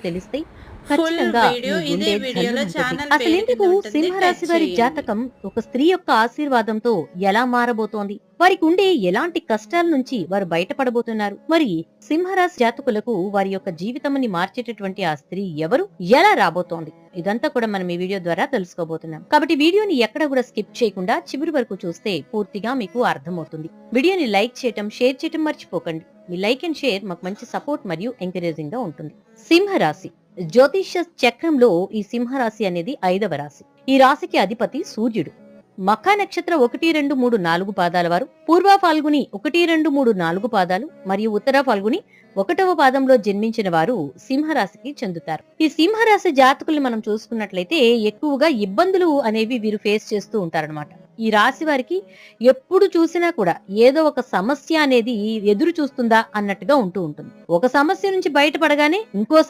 తెలిస్తే ఫుల్ ఖచ్చితంగా వీడియో మీ ఇదే గుండె వీడియోలో జల్లుమంటది. ఛానల్ పేరు కింద అసలెందుకు ఉంటుంది, టచ్ సింహరాశి వారి చేయండి. జాతకం ఒక స్త్రీ యొక్క ఆశీర్వాదంతో ఎలా మారబోతోంది? వారికి ఉండే ఎలాంటి కష్టాల నుంచి వారు బయటపడబోతున్నారు? మరి సింహరాశి జాతకులకు వారి యొక్క జీవితాన్ని మార్చేటటువంటి ఆ స్త్రీ ఎవరు? ఎలా రాబోతోంది? ఇదంతా కూడా మనం ఈ వీడియో ద్వారా తెలుసుకోబోతున్నాం. కాబట్టి వీడియోని ఎక్కడ కూడా స్కిప్ చేయకుండా చివరి వరకు చూస్తే పూర్తిగా మీకు అర్థమవుతుంది. వీడియోని లైక్ చేయటం, షేర్ చేయటం మర్చిపోకండి. మీ లైక్ అండ్ షేర్ మాకు మంచి సపోర్ట్ మరియు ఎంకరేజింగ్ గా ఉంటుంది. సింహరాశి జ్యోతిష్య చక్రంలో ఈ సింహరాశి అనేది 5వ రాశి. ఈ రాశికి అధిపతి సూర్యుడు. మఖా నక్షత్ర 1, 2, 3, 4 పాదాల వారు, పూర్వ ఫాల్గుని 1, 2, 3, 4 పాదాలు మరియు ఉత్తర ఫాల్గుని 1వ పాదంలో జన్మించిన వారు సింహరాశికి చెందుతారు. ఈ సింహరాశి జాతకుల్ని మనం చూసుకున్నట్లయితే ఎక్కువగా ఇబ్బందులు అనేవి వీరు ఫేస్ చేస్తూ ఉంటారన్నమాట. ఈ రాశి వారికి ఎప్పుడు చూసినా కూడా ఏదో ఒక సమస్య అనేది ఎదురు చూస్తుందా అన్నట్టుగా ఉంటూ ఉంటుంది. ఒక సమస్య నుంచి బయటపడగానే ఇంకో